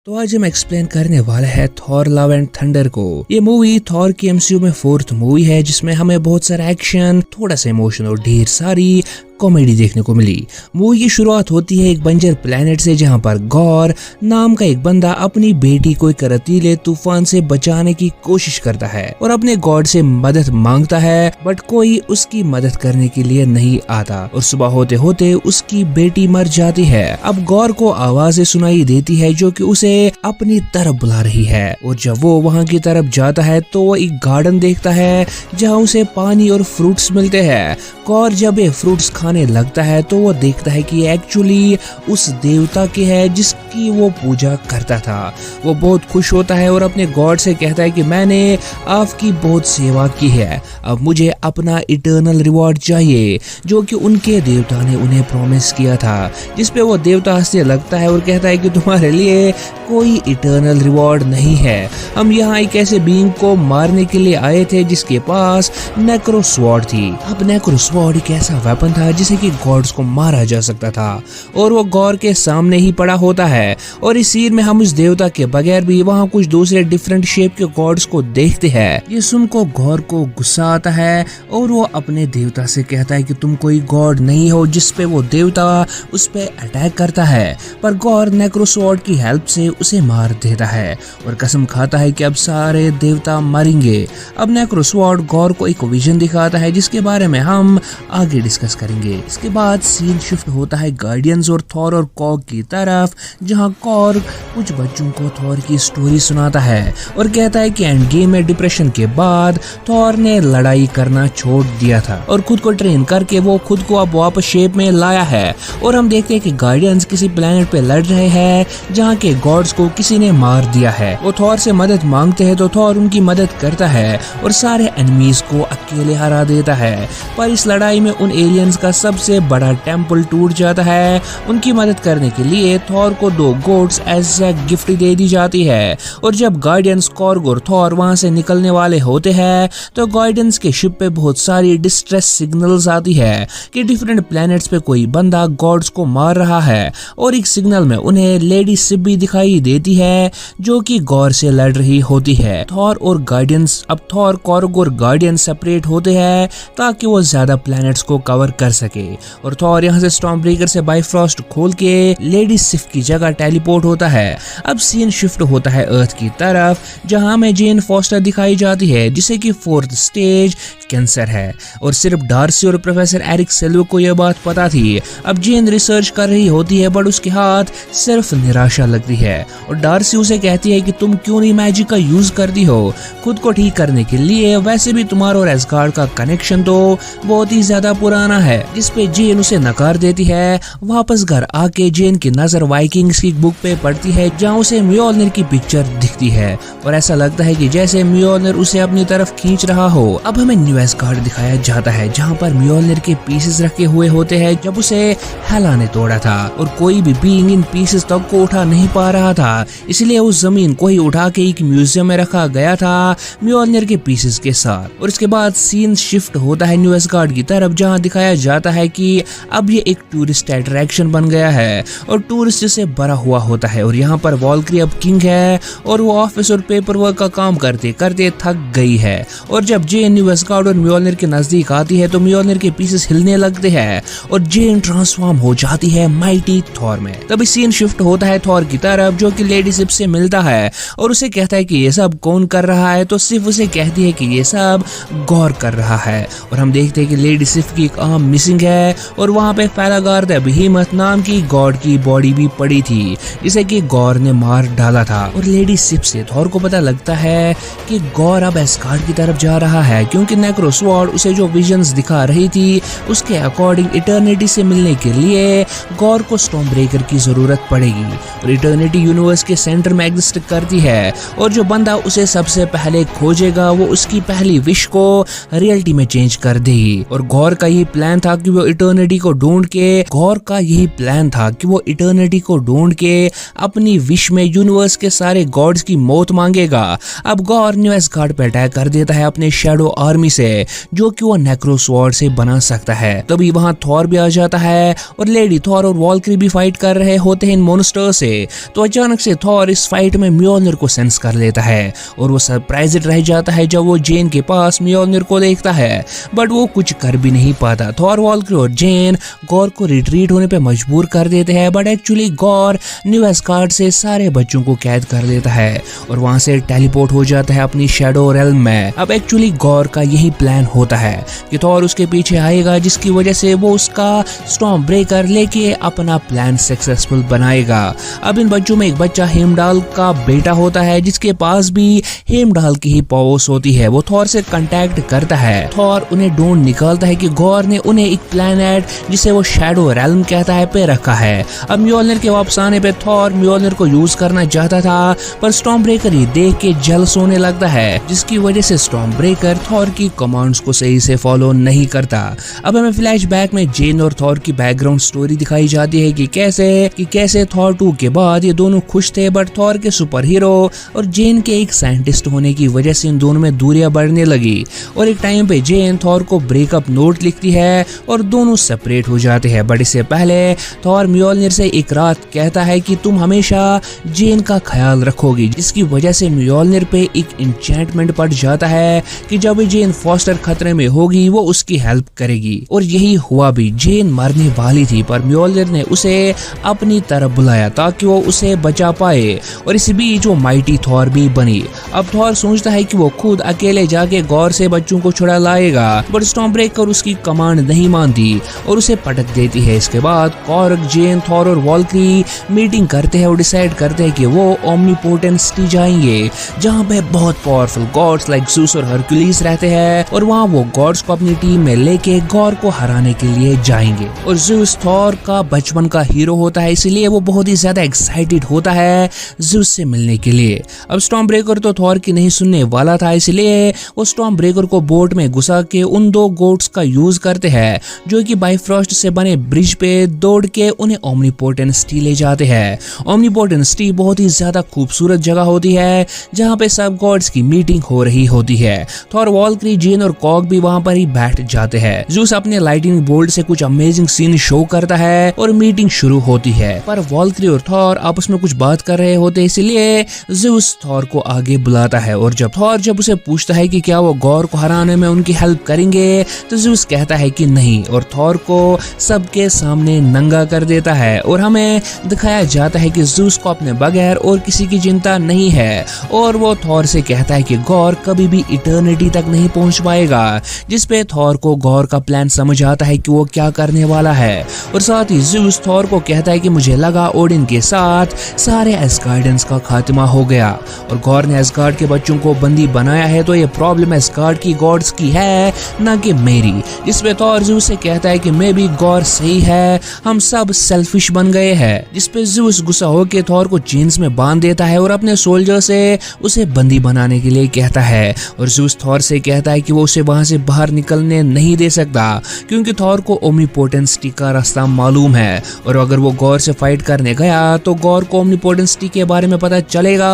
तो आज हम एक्सप्लेन करने वाले हैं थॉर लव एंड थंडर को। ये मूवी थॉर की एमसीयू में 4th मूवी है जिसमें हमें बहुत सारा एक्शन, थोड़ा सा इमोशन और ढेर सारी कॉमेडी देखने को मिली। मूवी की शुरुआत होती है एक बंजर प्लेनेट से जहां पर गौर नाम का एक बंदा अपनी बेटी को एक रेतीले तूफान से बचाने की कोशिश करता है और अपने गॉड से मदद मांगता है, बट कोई उसकी मदद करने के लिए नहीं आता और सुबह होते होते उसकी बेटी मर जाती है। अब गौर को आवाजें सुनाई देती है जो कि उसे अपनी तरफ बुला रही है और जब वो वहां की तरफ जाता है तो वो एक गार्डन देखता है जहां उसे पानी और फ्रूट्स मिलते हैं। गौर जब ये फ्रूट्स खाने लगता है तो वो देखता है कि एक्चुअली उस देवता के है जिसकी वो पूजा करता था। वो बहुत खुश होता है और अपने गॉड से कहता है कि मैंने आपकी बहुत सेवा की है, अब मुझे अपना इटर्नल रिवॉर्ड चाहिए जो कि उनके देवता ने उन्हें प्रॉमिस किया था। जिसपे वो देवता हंसने लगता है और कहता है कि तुम्हारे लिए कोई इटर्नल रिवॉर्ड नहीं है, हम यहाँ एक ऐसे बीइंग को मारने के लिए आए थे जिसके पास नेक्रो स्वॉर्ड थी। अब नेक्रो स्वॉर्ड एक ऐसा वेपन था जिसे कि गॉड्स को मारा जा सकता था और वो गौर के सामने ही पड़ा होता है। और इस सीन में हम इस देवता के बगैर भी वहाँ कुछ दूसरे डिफरेंट शेप के गॉड्स को देखते हैं। ये सुनकर गौर को गुस्सा आता है और वो अपने देवता से कहता है कि तुम कोई गॉड नहीं हो, जिसपे वो देवता उस पे अटैक करता है। पर गौर नेक्रो स्वॉर्ड की हेल्प से उसे मार देता है और कसम खाता है कि अब सारे देवता मरेंगे। अब नेक्रो स्वॉर्ड गौर को एक विजन दिखाता है जिसके बारे में हम आगे डिस्कस करेंगे। इसके बाद सीन शिफ्ट होता है गार्डियंस और थॉर और कॉग की तरफ, जहां कॉग कुछ बच्चों को थॉर की स्टोरी सुनाता है और कहता है कि एंड गेम में डिप्रेशन के बाद थॉर ने लड़ाई करना छोड़ दिया था और खुद को ट्रेन करके वो खुद को अब वापस शेप में लाया है। और हम देखते हैं कि गार्डियंस किसी प्लेनेट पे लड़ रहे हैं जहाँ के गॉड्स को किसी ने मार दिया है। वो थॉर से मदद मांगते हैं तो थॉर उनकी मदद करता है और सारे एनिमीज को अकेले हरा देता है। पर इस लड़ाई में उन एलियंस का सबसे बड़ा टेम्पल टूट जाता है। उनकी मदद करने के लिए थॉर को 2 गोट्स एज अ गिफ्ट दे दी जाती है। और जब गार्डियंस, कॉर्ग और थॉर वहां से निकलने वाले होते हैं तो गार्डियंस के शिप पे बहुत सारी डिस्ट्रेस सिग्नल्स आती है कि डिफरेंट प्लैनेट्स पे कोई बंदा गॉड्स को मार रहा है। और एक सिग्नल में उन्हें लेडी शिप भी दिखाई देती है जो कि गौर से लड़ रही होती है। थॉर और गार्डियंस, अब थॉर, कॉर्ग और गार्डियंस सेपरेट होते हैं ताकि वो ज्यादा प्लैनेट्स को कवर कर सके। और थॉर यहाँ से स्टॉर्म ब्रेकर से बाइफ्रॉस्ट खोल के लेडी सिफ की जगह टेलीपोर्ट होता है। अब सीन शिफ्ट होता है अर्थ की तरफ जहाँ में जेन फॉस्टर दिखाई जाती है जिसे कि 4th स्टेज कैंसर है और सिर्फ डार्सी और प्रोफेसर एरिक सेल्व को यह बात पता थी। अब जेन रिसर्च कर रही होती है बट उसके हाथ सिर्फ निराशा लगती है और डार्सी उसे कहती है कि तुम क्यों नहीं मैजिक का यूज करती हो खुद को ठीक करने के लिए, वैसे भी तुम्हारा और एस्गार्ड का कनेक्शन तो बहुत ही ज्यादा पुराना है। जिसपे जेन उसे नकार देती है। वापस घर आके जेन की नजर वाइकिंग्स की बुक पे पड़ती है जहाँ उसे म्योल्निर की पिक्चर दिखती है और ऐसा लगता है कि जैसे म्योल्निर उसे अपनी तरफ खींच रहा हो। अब हमें न्यू एस्गार्ड दिखाया जाता है जहाँ पर म्योल्निर के पीसेस रखे हुए होते हैं जब उसे हेला ने तोड़ा था और कोई भी बीइंग इन पीसेस तक को उठा नहीं पा रहा था, इसलिए उस जमीन को ही उठा के एक म्यूजियम में रखा गया था म्योल्निर के पीसेस के साथ। और इसके बाद सीन शिफ्ट होता है न्यू एस्गार्ड की तरफ जहाँ दिखाया जाता है कि अब ये एक टूरिस्ट अट्रैक्शन बन गया है और टूरिस्ट से भरा हुआ होता है। और यहाँ पर वॉल्क्री अब किंग है और वो ऑफिस और पेपर वर्क का काम करते करते थक गई है। और जब जेन न्यू एस्गार्ड और म्योल्निर के नजदीक आती है तो म्योल्निर के पीसेस हिलने लगते हैं और जेन ट्रांसफॉर्म हो जाती है माइटी थॉर में। तभी सीन शिफ्ट होता है थॉर की तरफ जो कि लेडी सिप से मिलता है और उसे कहता है कि ये सब कौन कर रहा है, तो सिर्फ उसे कहती है कि ये सब गौर कर रहा है। और हम देखते हैं कि लेडी सिप की एक आर्म मिसिंग है और वहाँ पे फेलागार द बेहेमथ नाम की गॉड की बॉडी भी पड़ी थी जिसे कि गौर ने मार डाला था। और लेडी सिप से थॉर को पता लगता है कि गौर अब एस्गार्ड की तरफ जा रहा है क्योंकि नेक्रो स्वॉर्ड उसे जो विजन्स दिखा रही थी उसके अकॉर्डिंग इटर्निटी से मिलने के लिए गौर को स्टॉर्म ब्रेकर की जरूरत पड़ेगी और इटर्निटी यूनिवर्स के सेंटर में एग्जिस्ट करती है और जो बंदा उसे सबसे पहले खोजेगा वो उसकी पहली विश को रियलिटी में चेंज कर देगी। और गौर का यही प्लान था कि वो इटर्निटी को ढूंढ के अपनी विश में यूनिवर्स के सारे गॉड्स की मौत मांगेगा। अब गौर न्यू एस्गार्ड पे अटैक कर देता है अपने शैडो आर्मी से जो कि वो नेक्रो स्वॉर्ड से बना सकता है। तभी वहां थॉर भी आ जाता है और लेडी थॉर और वॉल्क्री भी फाइट कर रहे होते हैं इन मॉन्स्टर से। तो अचानक से थॉर इस फाइट में म्योलनर को सेंस कर लेता है और वो सरप्राइज्ड रह जाता है जब वो जेन के पास म्योलनर को देखता है, बट वो कुछ कर भी नहीं पाता। थॉर, वॉल्क्री और जेन गॉर को रिट्रीट होने पे मजबूर कर देते हैं, but actually gore new Asgard से सारे बच्चों को कैद कर लेता है और वहां से टेलीपोर्ट हो जाता है अपनी शैडो रेल्म में। अब एक्चुअली गॉर का यही प्लान होता है कि थॉर उसके पीछे आएगा, जिसकी वजह से वो उसका स्टॉर्म ब्रेकर लेके अपना प्लान सक्सेसफुल बनाएगा। अब इन बच्चों में एक बच्चा हेमडाल का बेटा होता है, जिसके पास भी हेमडाल की ही पावर्स होती है। वो थॉर से कांटेक्ट करता है। थॉर उन्हें ढूंढ निकालता है कि गॉर ने उन्हें एक प्लैनेट जिसे वो शैडो रेल्म कहता है पे रखा है। अब म्योलनर के वापस आने पे थॉर म्योलनर को यूज करना चाहता था, पर स्टॉर्म ब्रेकर ही देख के जेलस होने लगता है, जिसकी वजह से स्टॉर्म ब्रेकर थॉर की कमांड्स को सही से फॉलो नहीं करता। अब हमें फ्लैशबैक में जेन और थॉर की बैकग्राउंड स्टोरी दिखाई जाती है कि कैसे थॉर 2 के बाद ये दोनों खुश थे, बट थॉर के सुपर हीरो और जेन के एक साइंटिस्ट होने की वजह से इन दोनों में दूरियां बढ़ने लगी और एक टाइम पे जेन थॉर को ब्रेकअप नोट लिखती है और दोनों सेपरेट हो जाते हैं। बट इससे पहले थॉर म्योलनर से एक रात कहता है कि तुम हमेशा जेन का ख्याल रखोगी, जिसकी वजह से म्योलनर पे एक इंचेंटमेंट पड़ जाता है कि जब जेन फॉस्टर खतरे में होगी वो उसकी हेल्प करेगी। और यही हुआ भी। जेन मरने वाली थी, पर म्योलनर ने उसे अपनी तरफ बुलाया ताकि वो उसे बचा पाए और इस बीच वो माइटी थॉर भी बनी। अब थॉर सोचता है कि वो खुद अकेले जाके गॉर से बच्चों को छुड़ा लाएगा, बट स्टॉर्म ब्रेकर उसकी कमांड नहीं मानती और उसे पटक देती है। इसके बाद कॉर्ग, जेन, थॉर और वॉल्क्री मीटिंग करते हैं और डिसाइड करते हैं कि वो ओमनीपोटेंट सिटी जाएंगे, जहाँ पे बहुत पावरफुल गॉड्स लाइक ज़ूस और हरक्यूलिस रहते हैं और वहाँ वो गॉड्स को अपनी टीम में लेके गॉर को हराने के लिए जाएंगे। और ज़ूस थॉर का बचपन का हीरो होता है, इसलिए वो बहुत ही ज्यादा एक्साइटेड होता है ज़ूस से मिलने के लिए। अब स्टॉर्म ब्रेकर तो थॉर की नहीं सुनने वाला था, इसलिए वो स्टॉर्म ब्रेकर को बोट में घुसा के उन 2 गोट्स का यूज करते हैं जो कि बाइफ्रॉस्ट से बने ब्रिज पे दौड़ के उन्हें ओमनीपोटेंट सिटी ले जाते हैं। ओमनीपोटेंट सिटी बहुत ही ज्यादा खूबसूरत जगह होती है जहाँ पे सब गॉड्स की मीटिंग हो रही होती है। थॉर, वॉल्क्री, जेन और कॉग भी वहाँ पर ही बैठ जाते हैं। ज़ूस अपने लाइटिंग बोल्ट से कुछ अमेजिंग सीन शो करता है और मीटिंग शुरू होती है, पर वॉल्क्री और थॉर आपस में कुछ बात कर रहे होते, इसलिए ज़ूस थॉर को आगे बुलाता है और जब उसे पूछता है कि क्या वो गॉर को हराने में उनकी हेल्प करेंगे, तो ज़ूस कहता है कि नहीं और थॉर को सबके सामने नंगा कर देता है। और हमें दिखाया जाता है कि ज़ूस को अपने बगैर और किसी की चिंता नहीं है और वो थॉर से कहता है कि गॉर कभी भी इटर्निटी तक नहीं पहुंच पाएगा, जिसपे थॉर को गॉर का प्लान समझ आता है कि वो क्या करने वाला है। और साथ ही ज़ूस थॉर को कहता है कि मुझे लगा ओडिन के साथ सारे एस्गार्डियंस का खात्मा हो गया और गॉर ने एस्गार्ड के बच्चों को बंदी बनाया है, तो ये प्रॉब्लम एस्गार्ड की गॉड्स की है ना कि मेरी। जिसपे थॉर ज़ूस से कहता है कि मे बी गॉर सही है, हम सब सेल्फिश बन गए हैं। जिसपे ज़ूस गुस्सा होकर थॉर को चेन्स में बांध देता है और अपने सोल्जर से उसे बंदी बनाने के लिए कहता है। और ज़ूस थॉर से कहता है कि वो उसे वहां से बाहर निकलने नहीं दे सकता, क्योंकि थॉर को ओमनीपोटेंट सिटी का रास्ता मालूम है और अगर वो गॉर से फाइट करने गया तो गॉर को ओमनीपोटेंट सिटी के बारे में पता चलेगा,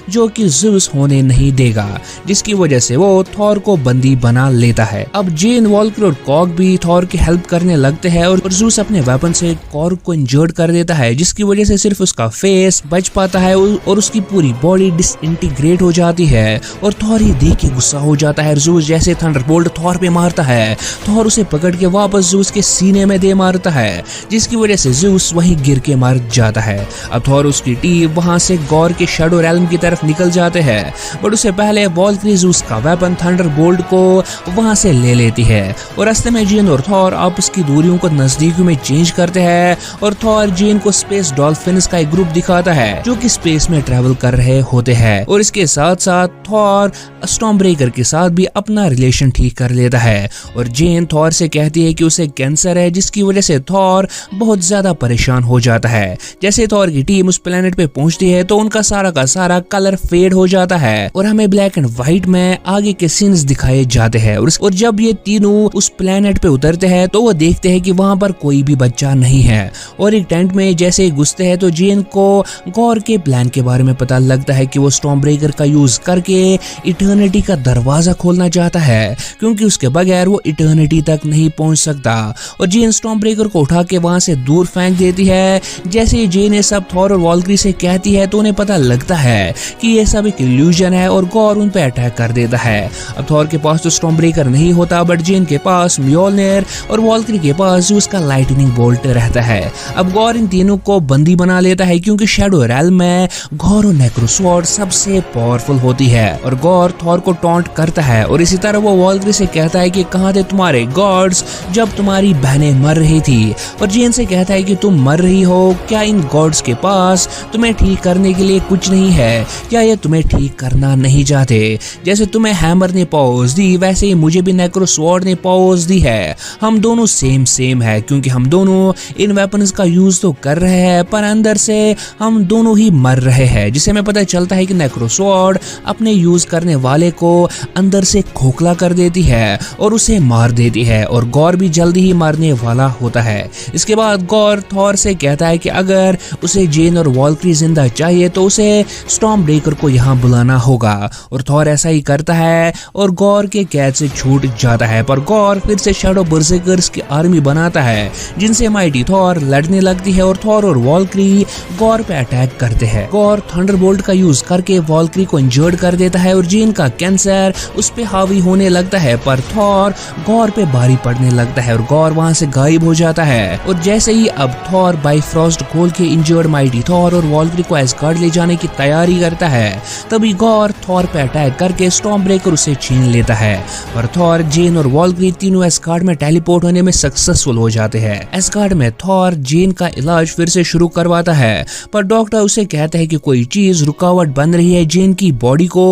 जो कि ज़ूस होने नहीं देगा, जिसकी वजह से वो थॉर को बंदी बना लेता है। अब जेन, वॉल्क्री और कॉग भी थॉर की हेल्प करने लगते हैं और ज़ूस अपने वेपन से कॉग को इंजर्ड कर देता है, जिसकी वजह से सिर्फ उसका फेस बच पाता है और उसकी पूरी बॉडी डिसइंटीग्रेट हो जाती है। और थॉर ही देख के गुस्सा हो जाता है। ज़ूस जैसे थंडरबोल्ट थॉर पे मारता है, थॉर उसे पकड़ के वापस ज़ूस के सीने में दे मारता है, जिसकी वजह से ज़ूस वहीं गिर के मर जाता है। अब थॉर उसकी टीम वहां से गॉर के शैडो रेल्म की तरफ निकल जाते हैं, बट उससे पहले वॉल्क्री ज़ूस का वेपन थंडरबोल्ट को वहां से ले लेती है और रास्ते में जेन और थॉर आपस की दूरियों को नजदीकियों में चेंज करते हैं और थॉर जेन को स्पेस डॉल्फिन्स का एक ग्रुप दिखाता है जो कि स्पेस में ट्रैवल कर रहे होते हैं। और इसके साथ साथ थॉर स्टॉर्म ब्रेकर के साथ भी अपना रिलेशन ठीक कर लेता है और जेन थॉर से कहती है कि उसे कैंसर है, जिसकी वजह से थॉर बहुत ज्यादा परेशान हो जाता है। जैसे थॉर की टीम उस प्लेनेट पे पहुंचती है तो उनका सारा का सारा कलर फेड हो जाता है और हमें ब्लैक एंड व्हाइट में आगे के सीन्स दिखाए जाते हैं। और जब ये तीनों उस प्लेनेट पे उतरते हैं तो वो देखते हैं कि वहां पर कोई भी बच्चा नहीं है और एक टेंट में जैसे ही घुसते हैं तो जेन को गॉर के प्लान के बारे में पता लगता है कि वो स्टॉर्म ब्रेकर का यूज करके इटर्निटी का दरवाजा खोलना चाहता है, क्योंकि उसके बगैर वो इटर्निटी तक नहीं पहुंच सकता। और जेन स्टॉर्म ब्रेकर को उठा के वहां से दूर फेंक देती है। जैसे ही जेन ये सब थॉर और वॉल्क्री से कहती है तो उन्हें पता लगता है कि ये सब एक इल्यूजन है और गॉर उन पे अटैक कर देता है। अब थॉर के पास तो स्टॉर्म ब्रेकर नहीं होता, बट जेन के पास म्योल्निर और वॉल्क्री के पास उसका लाइटनिंग बोल्ट रहता है। अब गॉर इन तीनों को बंदी बना लेता है क्योंकि शैडो रेल्म में गॉर और नेक्रोसॉर्ड सबसे पावरफुल होती है और गॉर थॉर को टॉन्ट करता है और इसी तरह वो वॉल्क्री से कहता है कि कहाँ थे तुम्हारे गॉड्स जब तुम्हारी बहनें मर रही थी, और जेन से कहता है कि तुम मर रही हो, क्या इन गॉड्स के पास तुम्हें ठीक करने के लिए कुछ नहीं है, क्या ये तुम्हें ठीक करना नहीं चाहते? जैसे तुम्हें हैमर ने पावर्स दी वैसे ही मुझे भी नेक्रोसॉर्ड ने पावर्स दी है। हम दोनों सेम है क्योंकि हम दोनों इन वेपन्स का यूज तो कर रहे हैं पर अंदर से हम दोनों ही मर रहे हैं, जिसे हमें पता चलता है कि नेक्रोसॉर्ड अपने यूज करने वाले को अंदर से खोखला कर देती है और उसे मार देती है और गॉर भी जल्दी ही मरने वाला होता है। इसके बाद गॉर थॉर से कहता है कि अगर उसे जेन और वॉल्क्री जिंदा चाहिए तो उसे स्टॉर्म ब्रेकर को यहाँ बुलाना होगा और थॉर ऐसा ही करता है और गॉर के कैद से छूट जाता है। पर गॉर फिर से शैडो बर्सर्कर्स की आर्मी बनाता है जिनसे माइटी थॉर लड़ने लगती है और थॉर और वॉल्क्री गॉर पे अटैक करते हैं। गॉर थंडरबोल्ट का यूज करके वॉल्क्री को इंजर्ड कर देता है और जेन का कैंसर उस पे हावी होने लगता है, पर थॉर गॉर पे भारी पड़ने लगता है और गॉर वहां से गायब हो जाता है। और जैसे ही अब थॉर बाइफ्रॉस्ट खोल के इंजर्ड माइटी थॉर और वॉल्क्री को एस्गार्ड ले जाने की तैयारी करता है, तभी गॉर थॉर पे अटैक करके स्टॉर्म ब्रेकर उसे छीन लेता है और थॉर, जेन और वॉल्क्री तीनों एस्गार्ड में टेलीपोर्ट होने में सक्सेसफुल हो जाते हैं। एस्गार्ड में थॉर जेन का इलाज फिर से शुरू करवाता है, पर डॉक्टर उसे कहता है कि कोई चीज रुकावट बन रही है जेन की बॉडी को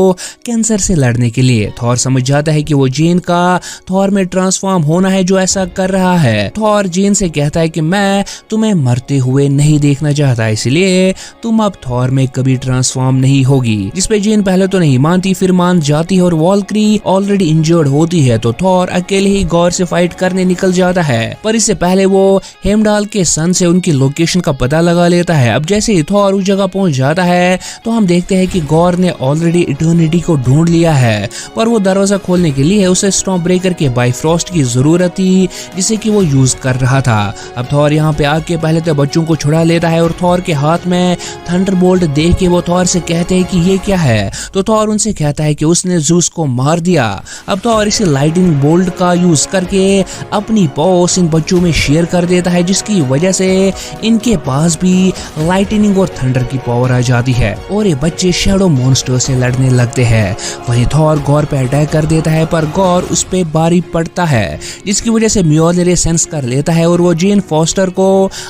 कैंसर से लड़ने के लिए। थॉर समझ जाता है कि वो जेन का थॉर में ट्रांसफॉर्म होना है जो ऐसा कर रहा है। थॉर जेन से कहता है कि मैं तुम्हें मरते हुए नहीं देखना चाहता, इसलिए तुम अब थॉर में कभी ट्रांसफॉर्म नहीं होगी। जिसपे जेन पहले तो नहीं मानती, फिर मान जाती है और वॉल्क्री ऑलरेडी इंजर्ड होती है तो थॉर अकेले ही गॉर से फाइट करने निकल जाता है। पर इससे पहले वो हेमडाल के सन से उनकी लोकेशन का पता लगा लेता है। अब जैसे ही थॉर उस जगह पहुंच जाता है तो हम देखते हैं कि गॉर ने ऑलरेडी इटर्निटी को ढूंढ लिया है, पर वो दरवाजा खोलने के लिए उसे स्टॉर्म ब्रेकर के बाइफ्रॉस्ट की जरूरत थी जिसे कि वो यूज कर रहा था। अब थॉर यहाँ पे आके पहले तो बच्चों को छुड़ा लेता है और थॉर के हाथ में थंडरबोल्ट देख के वो थॉर से कहते हैं कि ये क्या है, तो थॉर उनसे कहता है कि उसने ज़ूस को मार दिया। अब थॉर इसे लाइटनिंग बोल्ट का यूज करके अपनी पावर्स इन बच्चों में शेयर कर देता है, जिसकी वजह से इनके पास भी लाइटनिंग और थंडर की पावर आ जाती है और ये बच्चे शैडो मॉन्स्टर से लड़ने लगते हैं। वहीं थॉर गॉर पे अटैक कर देता है, पर गॉर उस पे भारी पड़ता है, जिसकी वजह से म्योल्निर सेंस कर लेता है और वो जेन फॉस्टर को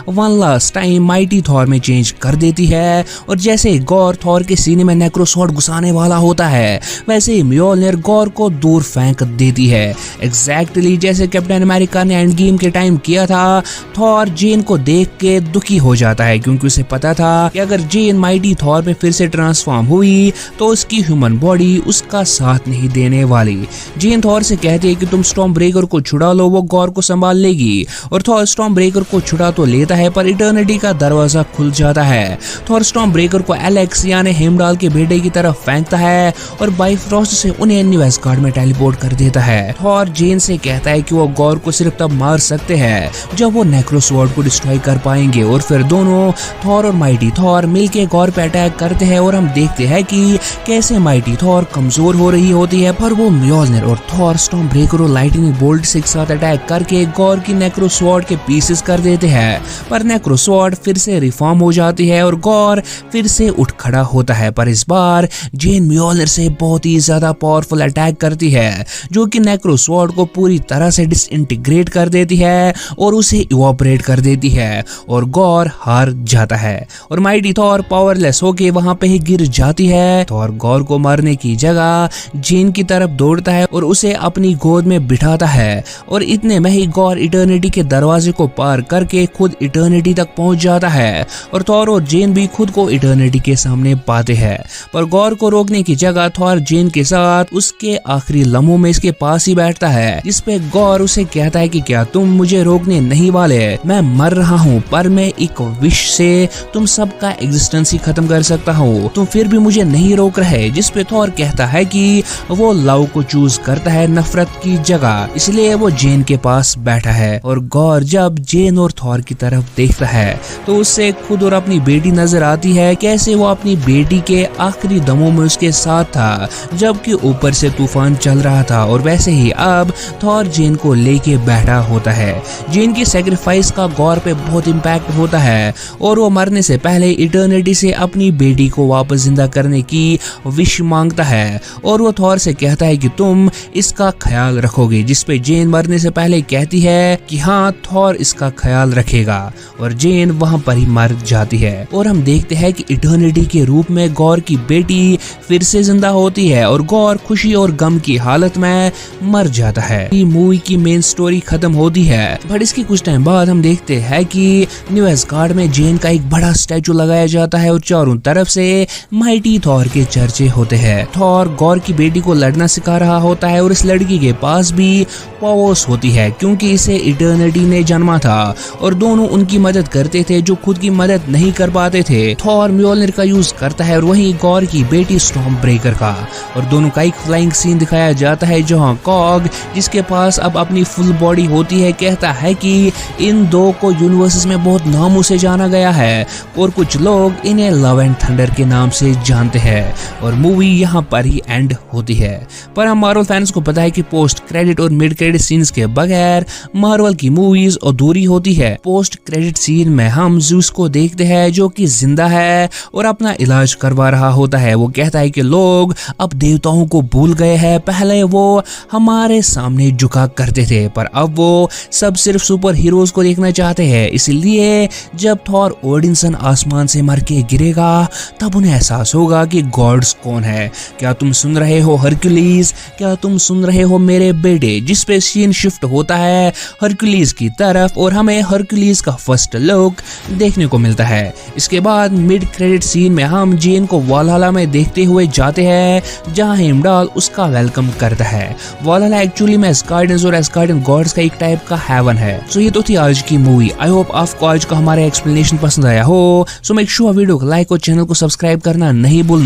one last time mighty Thor में चेंज कर देती है। और जैसे ही गॉर थॉर के सीने में नेक्रोसॉर्ड घुसाने वाला होता है, वैसे ही म्योल्निर गॉर को दूर फेंक देती है, एग्जैक्टली जैसे कैप्टन अमेरिका ने एंड गेम के टाइम किया था। थॉर जेन को देख के दुखी हो जाता है क्योंकि उसे पता था कि अगर जेन माइटी थॉर में फिर से ट्रांसफॉर्म हुई तो उसकी ह्यूमन बॉडी उसका साथ नहीं देने वाली। जेन थॉर से कहती है कि तुम स्टॉर्म ब्रेकर को छुड़ा लो, वो गॉर को संभाल लेगी। और थॉर स्टॉर्म ब्रेकर को छुड़ा तो लेता है, पर इटर्निटी का दरवाजा खुल जाता है। थॉर स्टॉर्म ब्रेकर को एलेक्स यानी हेमडाल के बेटे की तरफ फेंकता है और बाइफ्रॉस्ट से उन्हें न्यू एस्गार्ड में टेलीपोर्ट कर देता है। थॉर जेन से कहता है कि वो गॉर को सिर्फ तब मार सकते हैं जब वो नेक्रोसॉर्ड को डिस्ट्रॉय कर पाएंगे, और फिर दोनों थॉर और माइटी थॉर मिलके गॉर पे अटैक करते हैं और हम देखते हैं कि कैसे माइटी थॉर कमजोर हो रही होती है। पर वो म्योल्निर और थॉर स्टॉर्म ब्रेकर और लाइटनिंग बोल्ट से एक साथ अटैक करके गॉर की नेक्रोसॉर्ड के पीसेस कर देते हैं, पर नेक्रोसॉर्ड फिर से रिफॉर्म हो जाती है और गॉर फिर से उठ खड़ा होता है। पर इस बार जेन म्योल्निर से बहुत ही ज्यादा पावरफुल अटैक करती है जो कि नेक्रोसॉर्ड को पूरी तरह से डिसइंटीग्रेट कर देती है और उसे इवोपरेट कर देती है और गॉर हार जाता है और माइटी थॉर पावरलेस होके वहां पे ही गिर जाती है। थॉर गॉर को मारने की जगह जेन की तरफ दौड़ता है और उसे अपनी गोद में बिठाता है और इतने में ही गॉर इटर्निटी के दरवाजे को पार करके खुद इटर्निटी तक पहुंच जाता है और थॉर और जेन भी खुद को इटर्निटी के सामने पाते हैं। पर गॉर को रोकने की जगह थॉर जेन के साथ उसके आखिरी लम्हों में इसके पास ही बैठता है, जिसपे गॉर उसे कहता है कि क्या तुम मुझे रोकने नहीं वाले, मैं मर रहा हूँ पर मैं एक विश से तुम सबका एग्जिस्टेंस ही खत्म कर सकता हूँ, तुम फिर भी मुझे नहीं रोक रहे। जिसपे थॉर कहता है कि वो लव को चूज करता है नफरत की जगह, इसलिए वो जेन के पास बैठा है। और गॉर जब जेन और थॉर की तरफ देखता है तो उससे खुद और अपनी अपनी बेटी नजर आती है, कैसे वो अपनी बेटी के आखिरी दमों में उसके साथ था जबकि ऊपर से तूफान चल रहा था। और वैसे ही अब थॉर जेन को लेके बैठा होता है। जेन की सैक्रिफाइस का गॉर पे बहुत इम्पैक्ट होता है और वो मरने से पहले इटर्निटी से अपनी बेटी को वापस जिंदा करने की विश मांगता है और वो थॉर से कहता है कि तुम इसका ख्याल रखोगे, जिसपे जेन मरने से पहले कहती है कि हाँ थॉर इसका ख्याल रखेगा और जेन वहां पर ही मर जाती है। और हम देखते हैं कि इटर्निटी के रूप में गॉर की बेटी फिर से जिंदा होती है और गॉर खुशी और गम की हालत में मर जाता है। मूवी की मेन स्टोरी खत्म होती है, बट इसके कुछ टाइम बाद हम देखते हैं कि न्यू एस्गार्ड में जेन का एक बड़ा स्टैचू लगाया जाता है और चारों तरफ से माइटी थॉर के चर्चे होते हैं। थॉर गॉर की बेटी को लड़ना सिखा रहा होता है और इस लड़की के पास भी पावर्स होती है क्योंकि इसे इटर्निटी ने जन्मा था और दोनों उनकी मदद करते थे जो खुद की मदद नहीं कर पाते थे। थॉर म्योल्निर का यूज करता है और वहीं गॉर की बेटी स्टॉर्म ब्रेकर का, और दोनों का एक फ्लाइंग सीन दिखाया जाता है जहां कॉग, जिसके पास अब अपनी फुल बॉडी होती है, कहता है कि इन दो को यूनिवर्सेस में बहुत नामों से जाना गया है और कुछ लोग इन्हें लव एंड थंडर के नाम से जानते हैं। और मूवी यहाँ पर ही एंड होती है। पर हम मार्वल फैंस को पता है कि पोस्ट क्रेडिट और मिड क्रेडिट सीन्स के बगैर मार्वल की मूवीज अधूरी होती है। पोस्ट क्रेडिट सीन में हम ज़ूस को देखते हैं जो कि जिंदा है और अपना इलाज करवा रहा होता है। वो कहता है कि लोग अब देवताओं को भूल गए हैं, पहले वो हमारे सामने झुका करते थे पर अब वो सब सिर्फ सुपर हीरोज को देखना चाहते हैं। इसलिए जब थॉर ओडिनसन आसमान से मर के गिरेगा तब उन्हें एहसास होगा कि गॉड्स कौन है। क्या तुम सुन रहे हो हरक्यूलिस, क्या तुम सुन रहे हो मेरे बेटे, जिस पे सीन शिफ्ट होता है हरक्यूलिस की तरफ और हमें हरक्यूलिस का फर्स्ट लुक देखने को मिलता है। इसके बाद मिड क्रेडिट सीन में हम जेन को वालहला में देखते हुए जाते हैं जहां हेमडाल उसका वेलकम करता है। वालहला एक्चुअली में एस्गार्डियंस और एस्गार्डियन गॉड्स का एक टाइप का हेवन है। सो ये तो थी आज की मूवी। आई होप आपको आज का हमारा एक्सप्लेनेशन पसंद आया हो। सो मेक श्योर वीडियो को लाइक और चैनल को सब्सक्राइब करना नहीं भूलना।